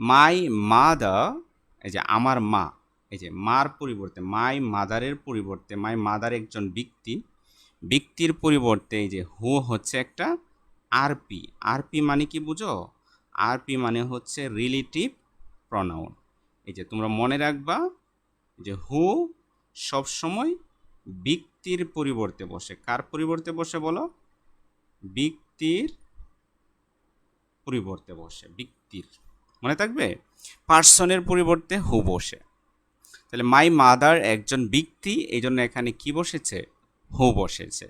My mother, এই যে আমার মা, এই যে মার পরিবর্তে মাই মাদারের পরিবর্তে মাই মাদার একজন ব্যক্তি, ব্যক্তির পরিবর্তে এই যে হু হচ্ছে একটা আরপি। আরপি মানে কি বুঝো? আরপি মানে হচ্ছে রিলেটিভ প্রনাউন। এই যে তোমরা মনে রাখবা যে হু সবসময় ব্যক্তির পরিবর্তে বসে। কার পরিবর্তে বসে বলো? ব্যক্তির পরিবর্তে বসে, ব্যক্তির। মনে থাকবে? পার্সনের পরিবর্তে হু বসে। তাহলে মাই মাদার একজন ব্যক্তি, এই জন্য এখানে কি বসেছে? হু বসেছে।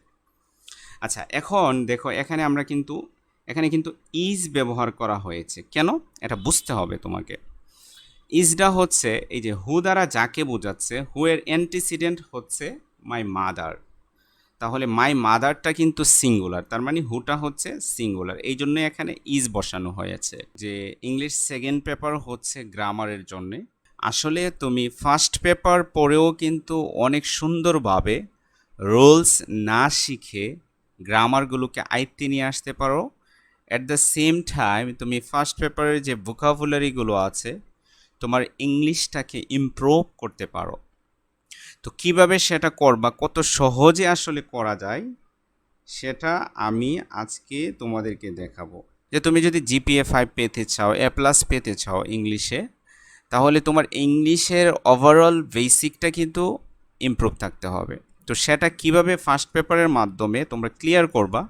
আচ্ছা, এখন দেখো এখানে কিন্তু ইজ ব্যবহার করা হয়েছে। কেন? এটা বুঝতে হবে তোমাকে। ইজটা হচ্ছে এই যে হু দ্বারা যাকে বোঝাচ্ছে, হু এর অ্যান্টিসিডেন্ট হচ্ছে মাই মাদার। তাহলে মাই মাদারটা কিন্তু সিঙ্গুলার, তার মানে হুটা হচ্ছে সিঙ্গুলার, এই জন্য এখানে ইজ বসানো হয়েছে। যে ইংলিশ সেকেন্ড পেপার হচ্ছে গ্রামারের জন্যে। আসলে তুমি ফার্স্ট পেপার পড়েও কিন্তু অনেক সুন্দরভাবে রুলস না শিখে গ্রামারগুলোকে আয়ত্তে নিয়ে আসতে পারো। অ্যাট দ্য সেম টাইম তুমি ফার্স্ট পেপারের যে ভোকাবুলারিগুলো আছে, তোমার ইংলিশটাকে ইমপ্রুভ করতে পারো। তো কিভাবে সেটা করবা, কত সহজে আসলে করা যায়, সেটা আমি আজকে তোমাদেরকে দেখাবো। যে তুমি যদি জিপিএ 5 পেতে চাও, এ প্লাস পেতে চাও ইংলিশে, তাহলে তোমার ইংলিশের ওভারঅল বেসিকটা কিন্তু ইমপ্রুভ থাকতে হবে। তো সেটা কিভাবে ফার্স্ট পেপারের মাধ্যমে তোমরা ক্লিয়ার করবা,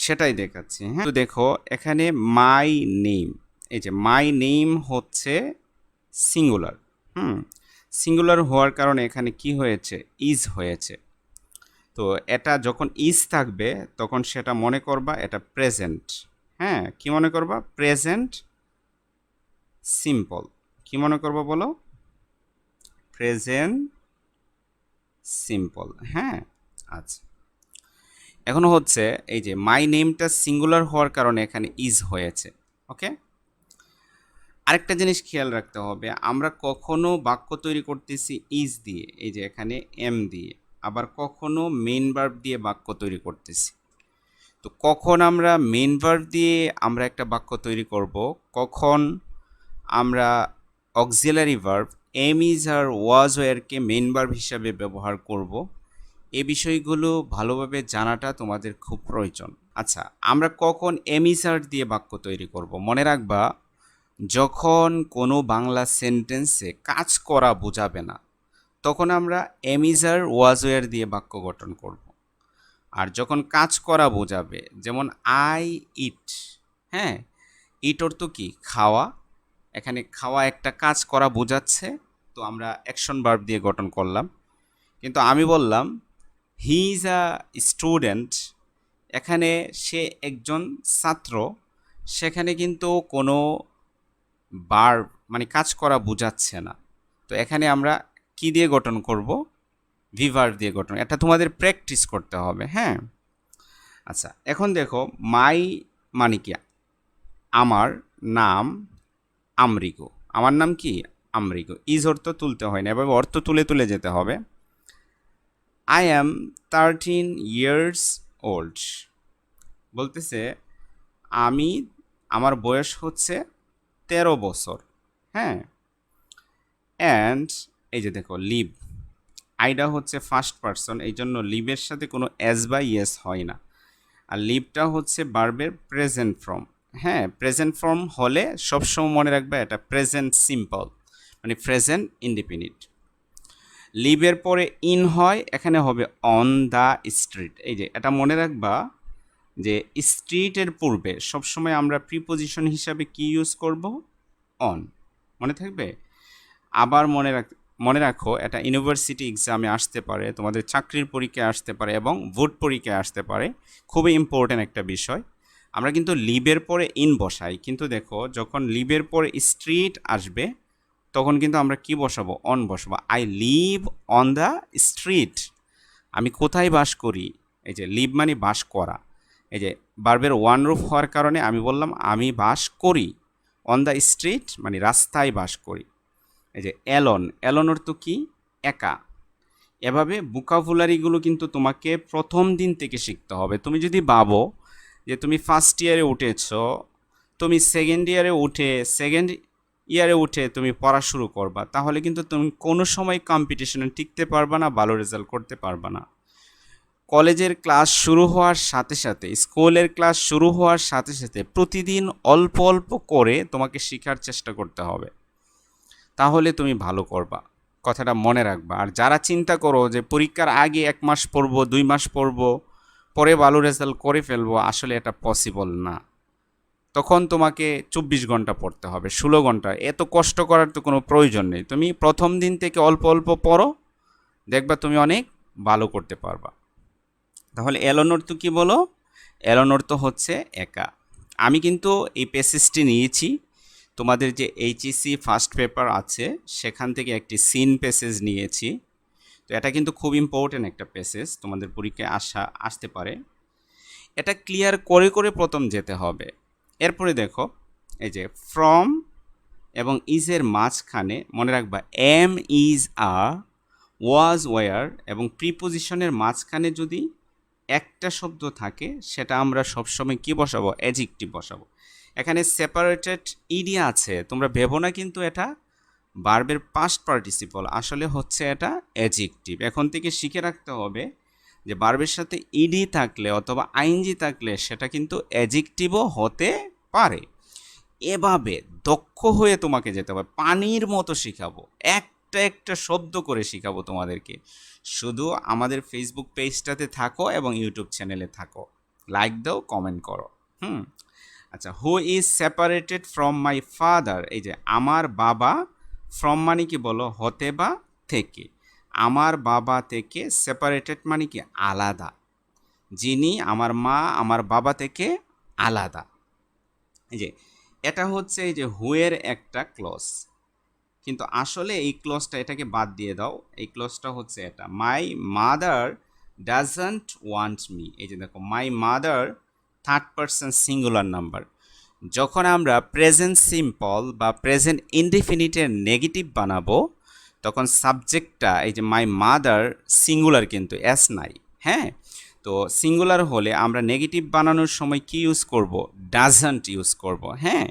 সেটাই দেখাচ্ছি। হ্যাঁ, তো দেখো এখানে মাই নেম, এই যে মাই নেম হচ্ছে সিঙ্গুলার। সিঙ্গুলার হওয়ার কারণে এখানে কি হয়েছে? ইজ হয়েছে। তো এটা যখন ইজ থাকবে তখন সেটা মনে করবা এটা প্রেজেন্ট। হ্যাঁ, কি মনে করবা? Present simple. কি মনে করবা বলো? Present simple. হ্যাঁ, আচ্ছা। এখন হচ্ছে এই যে মাই নেমটা সিঙ্গুলার হওয়ার কারণে এখানে ইজ হয়েছে। ওকে, আরেকটা জিনিস খেয়াল রাখতে হবে, আমরা কখনো বাক্য তৈরি করতেছি ইজ দিয়ে, এই যে এখানে এম দিয়ে, আবার কখনো মেইন ভার্ব দিয়ে বাক্য তৈরি করতেছি। তো কখন আমরা মেইন ভার্ব দিয়ে আমরা একটা বাক্য তৈরি করব, কখন আমরা auxiliary verb am is are was ওয়ারকে মেইন ভার্ব হিসাবে ব্যবহার করব, এই বিষয়গুলো ভালোভাবে জানাটা তোমাদের খুব প্রয়োজন। আচ্ছা, আমরা কখন এম ইজ আর দিয়ে বাক্য তৈরি করব? মনে রাখবা, যখন কোনো বাংলা সেন্টেন্সে কাজ করা বোঝাবে না, তখন আমরা am is are was were দিয়ে বাক্য গঠন করব। আর যখন কাজ করা বোঝাবে, যেমন আই ইট, হ্যাঁ, ইট অর্থ কি? খাওয়া। এখানে খাওয়া একটা কাজ করা বোঝাচ্ছে, তো আমরা অ্যাকশন ভার্ব দিয়ে গঠন করলাম। কিন্তু আমি বললাম হি ইজ আ স্টুডেন্ট, এখানে সে একজন ছাত্র, সেখানে কিন্তু কোনো ভার্ব মানে কাজ করা বোঝাচ্ছে না। তো এখানে আমরা কি দিয়ে গঠন করব? ভি ভার্ব দিয়ে গঠন। এটা তোমাদের প্র্যাকটিস করতে হবে। হ্যাঁ, আচ্ছা, এখন দেখো মাই মানে কি? আমার নাম আমরিগো। আমার নাম কি? আমরিগো। ইজ অর্থ তুলতে হয় না, এভাবে অর্থ তুলে তুলে যেতে হবে। আই অ্যাম 13 ইয়ার্স ওল্ড, বলতেছে আমি, আমার বয়স হচ্ছে 13 বছর। হ্যাঁ, অ্যান্ড এই যে দেখো লিভ, আইডা হচ্ছে ফার্স্ট পারসন, এই জন্য লিভের সাথে কোনো এস বা ইয়েস হয় না। আর লিভটা হচ্ছে ভার্বের প্রেজেন্ট ফর্ম। হ্যাঁ, প্রেজেন্ট ফর্ম হলে সবসময় মনে রাখবে এটা প্রেজেন্ট সিম্পল, মানে প্রেজেন্ট ইনডিফিনিট। লিভের পরে ইন হয়, এখানে হবে অন দ্য স্ট্রিট। এই যে এটা মনে রাখবা যে স্ট্রিটের পূর্বে সবসময় আমরা প্রিপোজিশন হিসাবে কি ইউজ করব? অন। মনে থাকবে? আবার মনে রাখো, এটা ইউনিভার্সিটি এক্সামে আসতে পারে, তোমাদের চাকরির পরীক্ষায় আসতে পারে এবং বোর্ড পরীক্ষায় আসতে পারে। খুবই ইম্পর্ট্যান্ট একটা বিষয়। আমরা কিন্তু লিভের পরে ইন বসাই, কিন্তু দেখো যখন লিভের পরে স্ট্রিট আসবে তখন কিন্তু আমরা কি বসাবো? অন বসাবো। I live on the street, আমি কোথায় বাস করি। এই যে লিভ মানে বাস করা, এই যে ভার্বের ওয়ান রূপ হওয়ার কারণে আমি বললাম আমি বাস করি। অন দ্য স্ট্রিট মানে রাস্তায় বাস করি। এই যে অ্যালন, অ্যালন অর্থ কি? একা। এভাবে ভোকাবুলারিগুলো কিন্তু তোমাকে প্রথম দিন থেকে শিখতে হবে। তুমি যদি ভাবো যে তুমি ফার্স্ট ইয়ারে উঠেছ, তুমি সেকেন্ড ইয়ারে উঠে ইয়ারে উঠে তুমি পড়া শুরু করবা, তাহলে কিন্তু তুমি কোনো সময় কম্পিটিশনে টিকতে পারবা না, ভালো রেজাল্ট করতে পারবা না। কলেজের ক্লাস শুরু হওয়ার সাথে সাথে, স্কুলের ক্লাস শুরু হওয়ার সাথে সাথে প্রতিদিন অল্প অল্প করে তোমাকে শেখার চেষ্টা করতে হবে, তাহলে তুমি ভালো করবা। কথাটা মনে রাখবা। আর যারা চিন্তা করো যে পরীক্ষার আগে 1 মাস পড়বো, 2 মাস পড়বো, পরে ভালো রেজাল্ট করে ফেলবো, আসলে এটা পসিবল না। তখন তোমাকে 24 ঘন্টা পড়তে হবে, 16 ঘন্টা। এত কষ্ট করার তো কোনো প্রয়োজন নেই। তুমি প্রথম দিন থেকে অল্প অল্প পড়ো, দেখবা তুমি অনেক ভালো করতে পারবা। তাহলে এলোনোর তো কি বলো? এলোনোর তো হচ্ছে একা। আমি কিন্তু এই প্যাসেজটি নিয়েছি তোমাদের যে এইচএসসি ফার্স্ট পেপার আছে সেখান থেকে একটি সিন প্যাসেজ নিয়েছি। তো এটা কিন্তু খুব ইম্পর্টেন্ট একটা প্যাসেজ, তোমাদের পরীক্ষায় আসতে পারে। এটা ক্লিয়ার করে করে প্রথম যেতে হবে। এরপরে দেখো, এই যে ফ্রম এবং ইজের মাঝখানে মনে রাখবা am, is, are, was, were এবং প্রিপোজিশনের মাঝখানে যদি একটা শব্দ থাকে সেটা আমরা সবসময় কি বসাবো? অ্যাডজেক্টিভ বসাবো। এখানে সেপারেটেড ইডি আছে, তোমরা ভেবো না কিন্তু এটা ভার্বের পাস্ট পার্টিসিপল, আসলে হচ্ছে এটা অ্যাডজেক্টিভ। এখন থেকে শিখে রাখতে হবে যে ভার্বের সাথে ইডি থাকলে অথবা আইএনজি থাকলে সেটা কিন্তু অ্যাডজেক্টিভও হতে পারে। এভাবে দক্ষ হয়ে তোমাকে যেতে হবে, পানির মতো শিখাবো, একটা একটা শব্দ করে শিখাবো তোমাদেরকে। শুধু আমাদের ফেসবুক পেজটাতে থাকো এবং ইউটিউব চ্যানেলে থাকো, লাইক দাও, কমেন্ট করো। আচ্ছা, who is separated from my father. এই যে আমার বাবা, ফ্রম মানে কি বলো? হতে বা থেকে। আমার বাবা থেকে সেপারেটেড মানে কি? আলাদা। যিনি, আমার মা আমার বাবা থেকে আলাদা। এই যে এটা হচ্ছে এই যে হুয়ের একটা ক্লজ, কিন্তু আসলে এই ক্লজটা, এটাকে বাদ দিয়ে দাও। এই ক্লজটা হচ্ছে এটা, my mother doesn't want me. এই যে দেখো, my mother third person singular number. যখন আমরা প্রেজেন্ট সিম্পল বা প্রেজেন্ট ইনডিফিনিটের নেগেটিভ বানাবো, তখন সাবজেক্টটা এই যে মাই মাদার সিঙ্গুলার কিন্তু এস নাই। হ্যাঁ, তো সিঙ্গুলার হলে আমরা নেগেটিভ বানানোর সময় কি ইউজ করব? ডাজন্ট ইউজ করব। হ্যাঁ,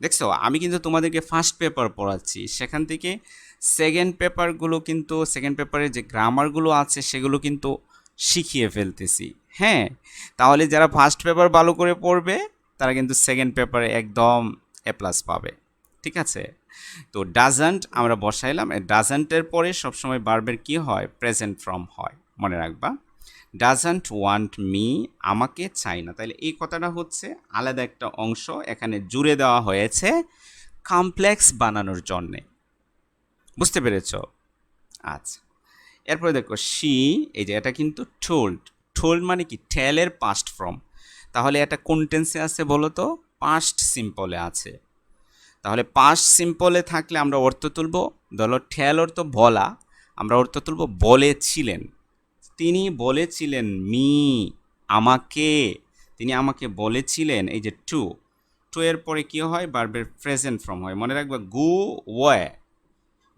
দেখছো আমি কিন্তু তোমাদেরকে ফার্স্ট পেপার পড়াচ্ছি, সেখান থেকে সেকেন্ড পেপারগুলো কিন্তু, সেকেন্ড পেপারে যে গ্রামারগুলো আছে সেগুলো কিন্তু শিখিয়ে ফেলতেছি। হ্যাঁ, তাহলে যারা ফার্স্ট পেপার ভালো করে পড়বে তারা কিন্তু সেকেন্ড পেপারে একদম A+ পাবে। ঠিক আছে, তো ডাজন্ট আমরা বসাইলাম। ডাজন্টের পরে সবসময় ভার্বের কি হয়? প্রেজেন্ট ফর্ম হয়, মনে রাখবা। ডাজন্ট ওয়ান্ট মি, আমাকে চাই না। তাহলে এই কথাটা হচ্ছে আলাদা একটা অংশ, এখানে জুড়ে দেওয়া হয়েছে কমপ্লেক্স বানানোর জন্যে। বুঝতে পেরেছ? আচ্ছা, এরপরে দেখো শি, এই যে এটা কিন্তু টোল্ড। টোল্ড মানে কি? টেলের পাস্ট ফর্ম। তাহলে এটা কোন টেন্সে আছে বলো তো? পাস্ট সিম্পলে আছে। তাহলে পাস্ট সিম্পলে থাকলে আমরা অর্থ তুলব, ধরো ঠেল অর্থ বলা, আমরা অর্থ তুলব বলেছিলেন। তিনি বলেছিলেন, মি আমাকে, তিনি আমাকে বলেছিলেন। এই যে টু, টু এর পরে কি হয়? ভার্বের প্রেজেন্ট ফর্ম হয়। মনে রাখবে গো ওয়ে।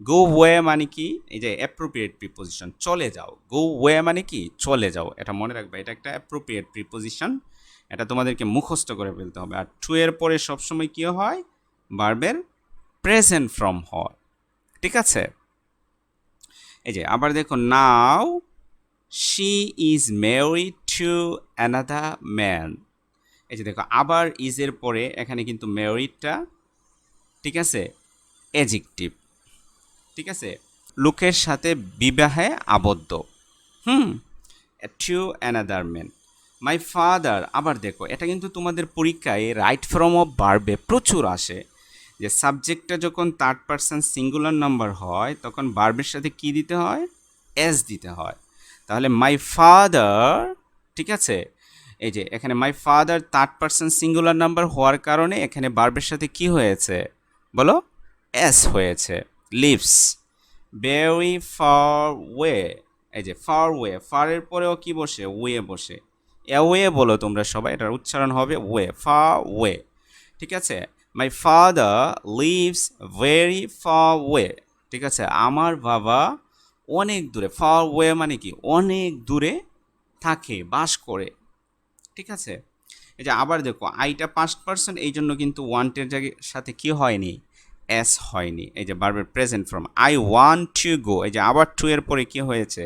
গো ওয়ে মানে কি? এই যে অ্যাপ্রোপ্রিয়েট প্রিপোজিশন, চলে যাও। গো ওয়ে মানে কি? চলে যাও। এটা মনে রাখবে, এটা একটা অ্যাপ্রোপ্রিয়েট প্রিপোজিশন, এটা তোমাদেরকে মুখস্থ করে ফেলতে হবে। আর টু এর পরে সবসময় কি হয়? ভার্বের প্রেজেন্ট ফর্ম হয়। ঠিক আছে, এই যে আবার দেখো, now she is married to another man. এই যে দেখো, আবার ইজের পরে এখানে কিন্তু ম্যারিডটা, ঠিক আছে, অ্যাডজেক্টিভ। ঠিক আছে, লোকের সাথে বিবাহে আবদ্ধ। To another man. My father, আবার দেখো এটা কিন্তু তোমাদের পরীক্ষায় রাইট ফর্ম অফ ভার্বে প্রচুর আসে, যে সাবজেক্টটা যখন থার্ড পারসন সিঙ্গুলার নাম্বার হয় তখন ভার্বের সাথে কি দিতে হয়? এস দিতে হয়। তাহলে মাই ফাদার, ঠিক আছে, এই যে এখানে my father third person singular number হওয়ার কারণে এখানে ভার্বের সাথে কি হয়েছে বলো? এস হয়েছে। Leaves very far way. এই যে ফার ওয়ে, ফারের পরেও কি বসে? ওয়ে বসে। ওয়ে বলো তোমরা সবাই, এটার উচ্চারণ হবে ওয়ে, ফার ওয়ে। ঠিক আছে, my father leaves very far way. ঠিক আছে, আমার বাবা অনেক দূরে। ফার ওয়ে মানে কি? অনেক দূরে থাকে, বাস করে। ঠিক আছে, এই যে আবার দেখো আইটা পাস্ট পারসন, এই জন্য কিন্তু ওয়ান্টের জায়গার সাথে কি হয়নি? এস হয়নি, এই যে ভার্বের present form. I want to go, এই যে আবার টু এর পরে কি হয়েছে,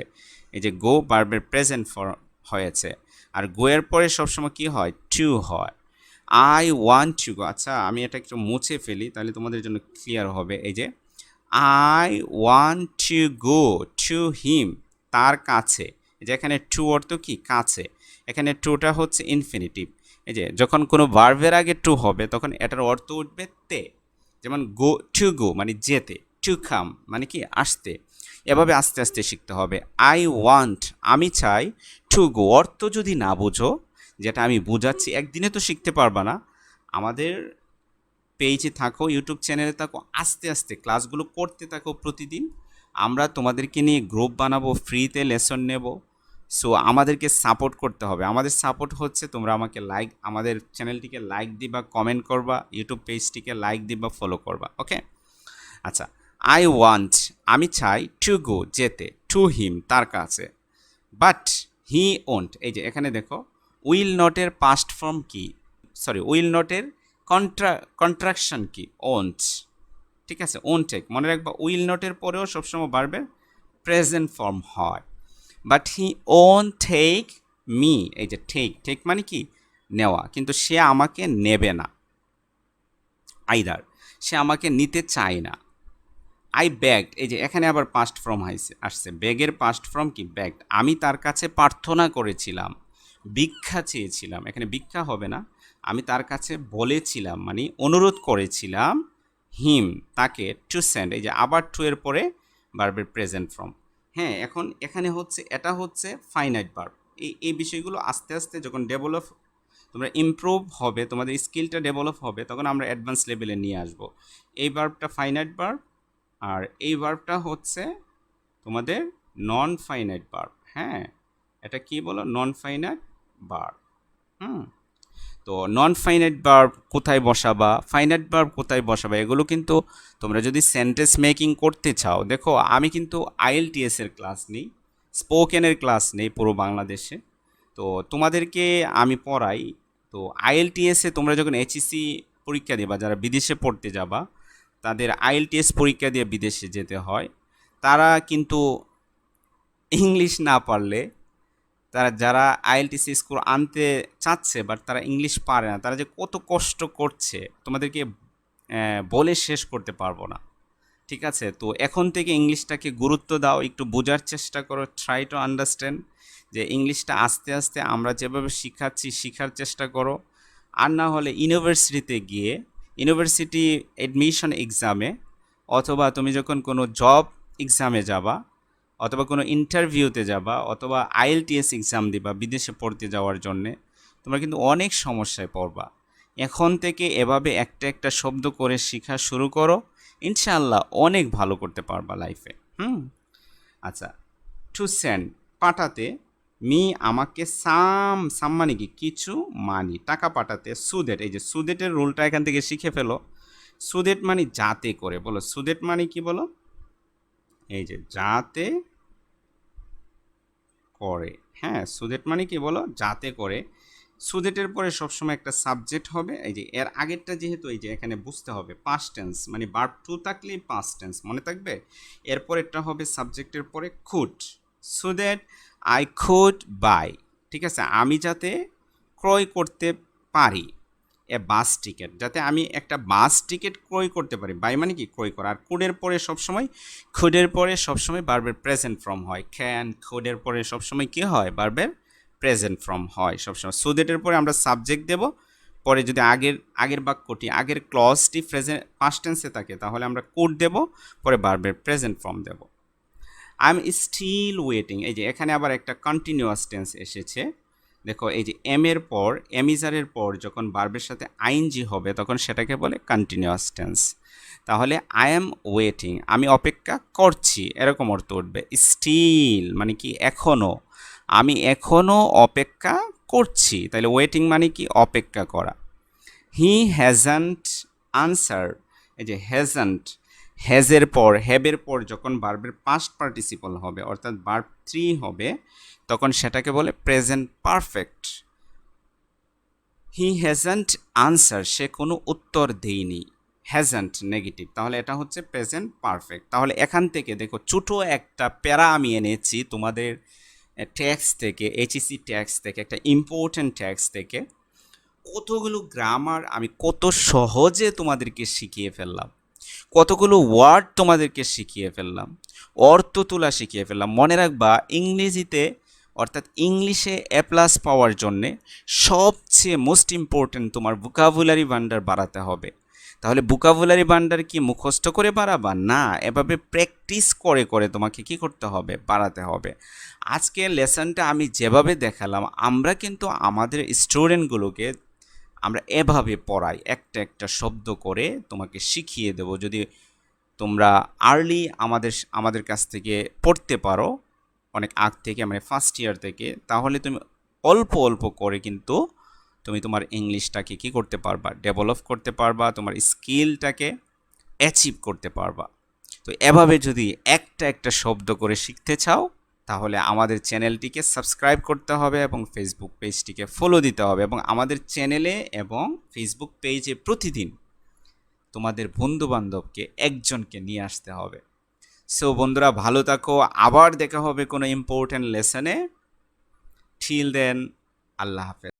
এই যে গো ভার্বের প্রেজেন্ট ফর্ম হয়েছে। আর গো এর পরে সবসময় কি হয়, টু হয়। আই ওয়ান্ট টু গো, আচ্ছা আমি এটা একটু মুছে ফেলি তাহলে তোমাদের জন্য ক্লিয়ার হবে। এই যে I want to go to him, তার কাছে। এই যে এখানে টু অর্থ কি, কাছে। এখানে টুটা হচ্ছে ইনফিনিটিভ। এই যে যখন কোনো ভার্বের আগে টু হবে তখন এটার অর্থ উঠবে তে। যেমন গো টু গো মানে যেতে, টু কাম মানে কি আসতে। এভাবে আস্তে আস্তে শিখতে হবে। আই ওয়ান্ট আমি চাই, টু গো অর্থ যদি না বোঝো, যেটা আমি বোঝাচ্ছি, একদিনে তো শিখতে পারবা না। আমাদের পেজে থাকো, ইউটিউব চ্যানেলে থাকো, আস্তে আস্তে ক্লাসগুলো করতে থাকো প্রতিদিন। আমরা তোমাদেরকে নিয়ে গ্রুপ বানাবো, ফ্রিতে লেসন নেব। সো আমাদেরকে সাপোর্ট করতে হবে। আমাদের সাপোর্ট হচ্ছে তোমরা আমাকে লাইক, আমাদের চ্যানেলটিকে লাইক দিবা, কমেন্ট করবা, ইউটিউব পেজটিকে লাইক দিবা, ফলো করবা। ওকে, আচ্ছা। আই ওয়ান্ট আমি চাই, টু গো যেতে, টু হিম তার কাছে, বাট হি ওন্ট। এই যে এখানে দেখো উইল নটের পাস্ট ফর্ম কি, সরি উইল নটের কন্ট্রাকশন কি, ওন্ট। ঠিক আছে, ওন্ট টেক মনে রাখবা, উইল নটের পরেও সবসময় বাড়বে প্রেজেন্ট ফর্ম হয়। But he won't take me, এই যে টেক, টেক মানে কি নেওয়া, কিন্তু সে আমাকে নেবে না। আইদার সে আমাকে নিতে চায় না। আই ব্যাগড, এই যে এখানে আবার পাস্ট ফর্ম আসছে, ব্যাগের পাস্ট ফর্ম কি, ব্যাগড। আমি তার কাছে প্রার্থনা করেছিলাম, ভিক্ষা চেয়েছিলাম। এখানে ভিক্ষা হবে না, আমি তার কাছে বলেছিলাম মানে অনুরোধ করেছিলাম, হিম তাকে, টু সেন্ড, এই যে আবার টু এর পরে ভার্বের প্রেজেন্ট ফর্ম। হ্যাঁ, এখন এখানে হচ্ছে, এটা হচ্ছে ফাইনাইট ভার্ব। এই বিষয়গুলো আস্তে আস্তে যখন ডেভেলপ, তোমরা ইমপ্রুভ হবে, তোমাদের স্কিলটা ডেভেলপ হবে, তখন আমরা অ্যাডভান্স লেভেলে নিয়ে আসবো। এই ভার্বটা ফাইনাইট ভার্ব, আর এই ভার্বটা হচ্ছে তোমাদের নন ফাইনাইট ভার্ব। হ্যাঁ, এটা কি বলো, নন ফাইনাইট ভার্ব। হুম, তো নন ফাইনাইট ভার্ব কোথায় বসাবা, ফাইনাইট ভার্ব কোথায় বসাবা, এগুলো কিন্তু তোমরা যদি সেন্টেন্স মেকিং করতে চাও, দেখো আমি কিন্তু আইএলটিএস এর ক্লাস নেই, স্পোকেনের ক্লাস নেই পুরো বাংলাদেশে। তো তোমাদেরকে আমি পড়াই। তো আইএলটিএসে তোমরা যখন এইচএসসি পরীক্ষা দেবা, যারা বিদেশে পড়তে যাবা, তাদের আইএলটিএস পরীক্ষা দিয়ে বিদেশে যেতে হয়। তারা কিন্তু ইংলিশ না পারলে, তারা যারা আইএলটিএস স্কোর আনতে চাচ্ছে বাট তারা ইংলিশ পারে না, তারা যে কত কষ্ট করছে তোমাদেরকে বলে শেষ করতে পারবো না। ঠিক আছে, তো এখন থেকে ইংলিশটাকে গুরুত্ব দাও, একটু বোঝার চেষ্টা করো, ট্রাই টু আন্ডারস্ট্যান্ড, যে ইংলিশটা আস্তে আস্তে আমরা যেভাবে শিখাচ্ছি শেখার চেষ্টা করো। আর না হলে ইউনিভার্সিটিতে গিয়ে, ইউনিভার্সিটি অ্যাডমিশন এক্সামে, অথবা তুমি যখন কোনো জব এক্সামে যাবা, অথবা কোনো ইন্টারভিউতে যাবা, অথবা আইএলটিএস এক্সাম দিবা বিদেশে পড়তে যাওয়ার জন্যে, তোমরা কিন্তু অনেক সমস্যায় পড়বা। এখন থেকে এভাবে একটা একটা শব্দ করে শেখা শুরু করো, ইনশাআল্লাহ অনেক ভালো করতে পারবা লাইফে। আচ্ছা, টু সেন্ড পাঠাতে, মি আমাকে, সাম মানে কি কিছু মানি, টাকা পাঠাতে, সুদেট, এই যে সুদেটের রুলটা এখান থেকে শিখে ফেলো। সুদেট মানে যাতে করে, বলো সুদেট মানে কি বলো, এই যে যাতে করে। হ্যাঁ, সুদেট মানে কি বলো, যাতে করে। সুদেটের পরে সবসময় একটা সাবজেক্ট হবে, এই যে এর আগেরটা যেহেতু এই যে এখানে বুঝতে হবে পাস্ট টেন্স, মানে ভার্ব টু থাকলেই পাস্ট টেন্স মনে থাকবে। এরপরেরটা হবে সাবজেক্টের পরে could, so that I could buy, ঠিক আছে, আমি যাতে ক্রয় করতে পারি এ বাস টিকিট, যাতে আমি একটা বাস টিকিট ক্রয় করতে পারি। বাই মানে কি ক্রয় করা। আর কুডের পরে সবসময়, খুডের পরে সবসময় ভার্বের প্রেজেন্ট ফর্ম হয়। ক্যান, খুডের পরে সবসময় কি হয়, ভার্বের প্রেজেন্ট ফর্ম হয় সবসময়। সুদেটের পরে আমরা সাবজেক্ট দেব, পরে যদি আগের বাক্যটি, আগের ক্লজটি প্রেজেন্ট পাস্ট টেন্সে থাকে তাহলে আমরা কুড দেব, পরে ভার্বের প্রেজেন্ট ফর্ম দেব। আই এম স্টিল ওয়েটিং, এই যে এখানে আবার একটা কন্টিনিউয়াস টেন্স এসেছে। দেখো এই যে এম এর পর, এমিজারের পর যখন ভার্বের সাথে আইএনজি হবে তখন সেটাকে বলে কন্টিনিউয়াস টেন্স। তাহলে আই এম ওয়েটিং আমি অপেক্ষা করছি, এরকম অর্থ উঠবে। স্টিল মানে কি এখনও, আমি এখনও অপেক্ষা করছি, তাহলে ওয়েটিং মানে কি অপেক্ষা করা। হি হ্যাজন্ট আনসার, এই যে হ্যাজন্ট, হ্যাজের পর, হ্যাবের পর যখন ভার্বের পাস্ট পার্টিসিপল হবে, অর্থাৎ ভার্ব 3 হবে, তখন সেটাকে বলে প্রেজেন্ট পারফেক্ট। হি হ্যাজন্ট আনসার, সে কোনো উত্তর দেয়নি। হ্যাজন্ট নেগেটিভ, তাহলে এটা হচ্ছে প্রেজেন্ট পারফেক্ট। তাহলে এখান থেকে দেখো ছোটো একটা প্যারা আমি এনেছি তোমাদের ট্যাক্স থেকে, এইচএসসি ট্যাক্স থেকে, একটা ইম্পর্ট্যান্ট ট্যাক্স থেকে কতগুলো গ্রামার আমি কত সহজে তোমাদেরকে শিখিয়ে ফেললাম, কতগুলো ওয়ার্ড তোমাদেরকে শিখিয়ে ফেললাম, অর্থ তোলা শিখিয়ে ফেললাম। মনে রাখবা ইংরেজিতে অর্থাৎ ইংলিশে এ প্লাস পাওয়ার জন্যে সবচেয়ে মোস্ট ইম্পর্ট্যান্ট তোমার ভোকাবুলারি ভান্ডার বাড়াতে হবে। তাহলে ভোকাবুলারি ভান্ডার কি মুখস্থ করে বাড়াবা? না, এভাবে প্র্যাকটিস করে করে তোমাকে কি করতে হবে? বাড়াতে হবে। আজকে লেসনটা আমি যেভাবে দেখালাম, আমরা কিন্তু আমাদের স্টুডেন্টগুলোকে আমরা এভাবে পড়াই, একটা একটা শব্দ করে তোমাকে শিখিয়ে দেব। যদি তোমরা আর্লি আমাদের কাছ থেকে পড়তে পারো, অনেক আগ থেকে মানে ফার্স্ট ইয়ার থেকে, তাহলে তুমি অল্প অল্প করে কিন্তু তুমি তোমার ইংলিশটাকে কি করতে পারবা? ডেভেলপ করতে পারবা, তোমার স্কিলটাকে অ্যাচিভ করতে পারবা। তো এভাবে যদি একটা একটা শব্দ করে শিখতে চাও, তাহলে আমাদের চ্যানেলটিকে সাবস্ক্রাইব করতে হবে এবং ফেসবুক পেজটিকে ফলো দিতে হবে, এবং আমাদের চ্যানেলে এবং ফেসবুক পেজে প্রতিদিন তোমাদের বন্ধুবান্ধবকে একজনকে নিয়ে আসতে হবে। সো বন্ধুরা, ভালো থাকো, আবার দেখা হবে কোনো ইম্পর্ট্যান্ট লেসনে। টিল দেন, আল্লাহ হাফেজ।